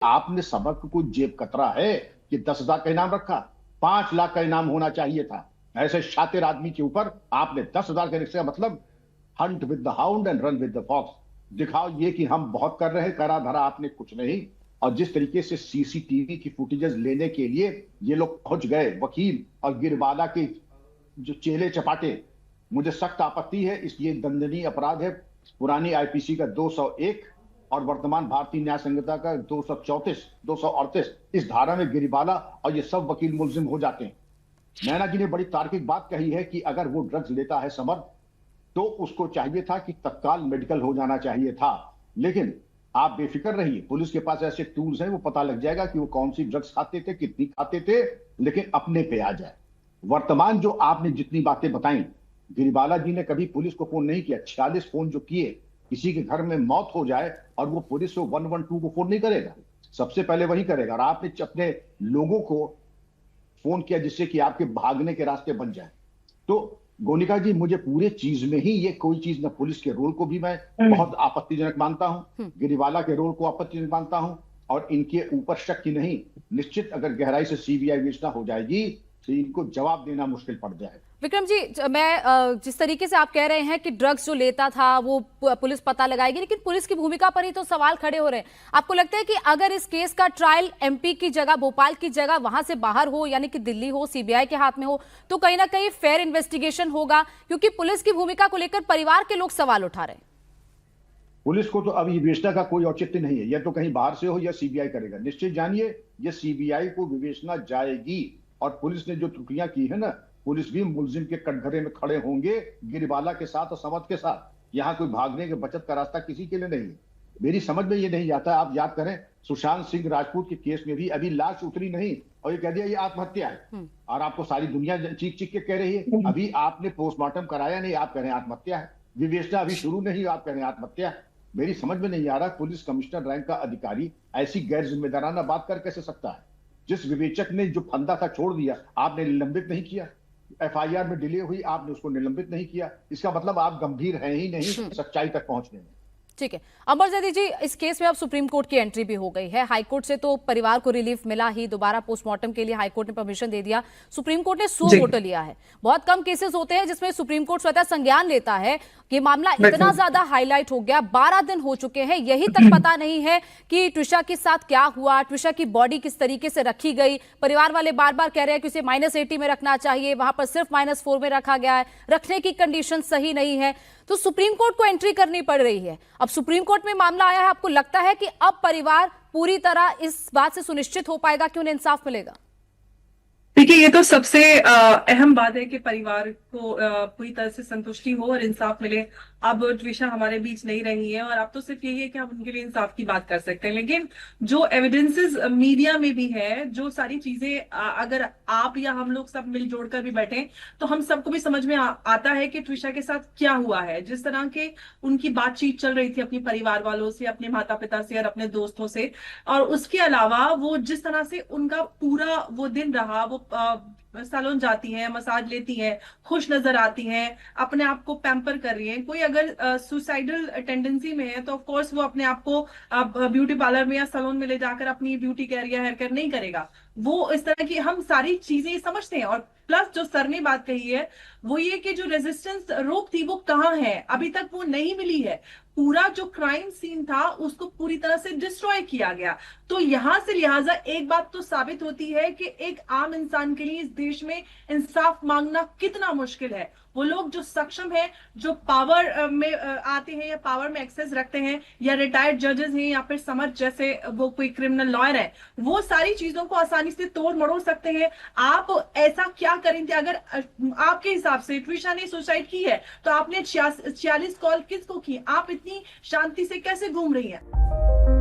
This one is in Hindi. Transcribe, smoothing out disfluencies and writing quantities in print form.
आपने सबक को जेब कतरा है कि 10,000 का इनाम रखा, 5 लाख का इनाम होना चाहिए था। ऐसे शातिर आदमी के ऊपर आपने 10,000 का रिक्शा, मतलब hunt with the hound and run with the fox. दिखाओ ये कि हम बहुत कर रहे हैं, करा धरा आपने कुछ नहीं। और जिस तरीके से सीसीटीवी की फुटेजेस लेने के लिए ये लोग पहुंच गए, वकील और गिरवाला के जो चेले चपाटे, मुझे सख्त आपत्ति है। इसलिए दंडनीय अपराध है। पुरानी आईपीसी का 201 और वर्तमान भारतीय न्याय संहिता का 234, 238 इस धारा में गिरिबाला और ये सब वकील मुलजिम हो जाते हैं। नैना जी ने बड़ी तार्किक बात कही है कि अगर वो ड्रग्स लेता है समर्थ, तो उसको चाहिए था कि तत्काल मेडिकल हो जाना चाहिए था। लेकिन आप बेफिक्र रहिए, पुलिस के पास ऐसे टूल्स हैं, वो पता लग जाएगा कि वो कौन सी ड्रग्स खाते थे, कितनी खाते थे, लेकिन अपने पे आ जाए। वर्तमान जो आपने जितनी बातें बताई, गिरिबाला जी ने कभी पुलिस को फोन नहीं किया। 46 फोन जो किए, किसी के घर में मौत हो जाए और वो पुलिस को 112 को फोन नहीं करेगा, सबसे पहले वही करेगा। और आपने अपने लोगों को फोन किया जिससे कि आपके भागने के रास्ते बन जाए। तो गोनिका जी, मुझे पूरे चीज में ही ये कोई चीज, न पुलिस के रोल को भी मैं बहुत आपत्तिजनक मानता हूं, गिरिबाला के रोल को आपत्तिजनक मानता हूं, और इनके ऊपर शक की नहीं, निश्चित अगर गहराई से सीबीआई विवेचना हो जाएगी तो इनको जवाब देना मुश्किल पड़ जाएगा। विक्रम जी, मैं जिस तरीके से आप कह रहे हैं कि ड्रग्स जो लेता था वो पुलिस पता लगाएगी, लेकिन पुलिस की भूमिका पर ही तो सवाल खड़े हो रहे हैं। आपको लगता है कि अगर इस केस का ट्रायल एमपी की जगह, भोपाल की जगह वहां से बाहर हो, यानी कि दिल्ली हो, सीबीआई के हाथ में हो, तो कहीं ना कहीं फेयर इन्वेस्टिगेशन होगा? क्योंकि पुलिस की भूमिका को लेकर परिवार के लोग सवाल उठा रहे हैं। पुलिस को तो अभी विवेचना का कोई औचित्य नहीं है, या तो कहीं बाहर से हो या सीबीआई करेगा। निश्चित जानिए ये सीबीआई को विवेचना जाएगी। और पुलिस ने जो त्रुटियां की है ना, पुलिस भी मुलजिम के कटघरे में खड़े होंगे, गिरिबाला के साथ और समत के साथ। यहाँ कोई भागने के बचत का रास्ता किसी के लिए नहीं है। मेरी समझ में ये नहीं आता, आप याद करें सुशांत सिंह राजपूत के केस में भी अभी लाश उतरी नहीं और ये कह दिया ये आत्महत्या है, और आपको सारी दुनिया चीख चीख के कह रही है। अभी आपने पोस्टमार्टम कराया नहीं, आप कह रहे हैं आत्महत्या है। विवेचना अभी शुरू नहीं, आप कह रहे हैं आत्महत्या है। मेरी समझ में नहीं आ रहा, पुलिस कमिश्नर रैंक का अधिकारी ऐसी गैर जिम्मेदाराना बात कर कैसे सकता है? जिस विवेचक ने जो फंदा था छोड़ दिया, आपने निलंबित नहीं किया। एफआईआर में डिले हुई, आपने उसको निलंबित नहीं किया। इसका मतलब आप गंभीर हैं ही नहीं सच्चाई तक पहुंचने में। ठीक है अमर जैदी जी, इस केस में अब सुप्रीम कोर्ट की एंट्री भी हो गई है। हाईकोर्ट से तो परिवार को रिलीफ मिला ही, दोबारा पोस्टमार्टम के लिए हाईकोर्ट ने परमिशन दे दिया, सुप्रीम कोर्ट ने सो मोटो लिया है। बहुत कम केसेस होते हैं जिसमें सुप्रीम कोर्ट स्वतः संज्ञान लेता है कि मामला इतना ज्यादा हाईलाइट हो गया, 12 दिन हो चुके हैं, यही तक पता नहीं है कि ट्विशा के साथ क्या हुआ, ट्विशा की बॉडी किस तरीके से रखी गई। परिवार वाले बार बार कह रहे हैं कि उसे -80 में रखना चाहिए, वहां पर सिर्फ -4 में रखा गया है, रखने की कंडीशन सही नहीं है। तो सुप्रीम कोर्ट को एंट्री करनी पड़ रही है। अब सुप्रीम कोर्ट में मामला आया है, आपको लगता है कि अब परिवार पूरी तरह इस बात से सुनिश्चित हो पाएगा कि उन्हें इंसाफ मिलेगा? देखिए, ये तो सबसे अहम बात है कि परिवार को पूरी तरह से संतुष्टि हो और इंसाफ मिले। अब ट्विशा हमारे बीच नहीं रही है और अब तो सिर्फ यही है कि हम उनके लिए इंसाफ की बात कर सकते हैं। लेकिन जो एविडेंसेस मीडिया में भी है, जो सारी चीजें अगर आप या हम लोग सब मिलजोड़ कर भी बैठे तो हम सबको भी समझ में आता है कि ट्विशा के साथ क्या हुआ है। जिस तरह के उनकी बातचीत चल रही थी अपने परिवार वालों से, अपने माता पिता से और अपने दोस्तों से, और उसके अलावा वो जिस तरह से उनका पूरा वो दिन रहा, वो सैलून जाती हैं, मसाज लेती हैं, खुश नजर आती हैं, अपने आप को पैम्पर कर रही हैं। कोई अगर सुसाइडल टेंडेंसी में है तो ऑफ कोर्स वो अपने आप को ब्यूटी पार्लर में या सैलून में ले जाकर अपनी ब्यूटी केयर या हेयर केयर नहीं करेगा। वो इस तरह की हम सारी चीजें समझते हैं। और प्लस जो सर ने बात कही है वो ये कि जो रेजिस्टेंस रोक थी वो कहाँ है, अभी तक वो नहीं मिली है। पूरा जो क्राइम सीन था उसको पूरी तरह से डिस्ट्रॉय किया गया। तो यहां से लिहाजा एक बात तो साबित होती है कि एक आम इंसान के लिए इस देश में इंसाफ मांगना कितना मुश्किल है। वो लोग जो सक्षम है, जो पावर में आते हैं या पावर में एक्सेस रखते हैं, या रिटायर्ड जजेस हैं, या फिर समर्थ जैसे वो कोई क्रिमिनल लॉयर है, वो सारी चीजों को आसानी से तोड़ मरोड़ सकते हैं। आप ऐसा क्या करेंगे? अगर आपके हिसाब से ट्विशा ने सुसाइड की है तो आपने 46 कॉल किसको की? आप इतनी शांति से कैसे घूम रही हैं?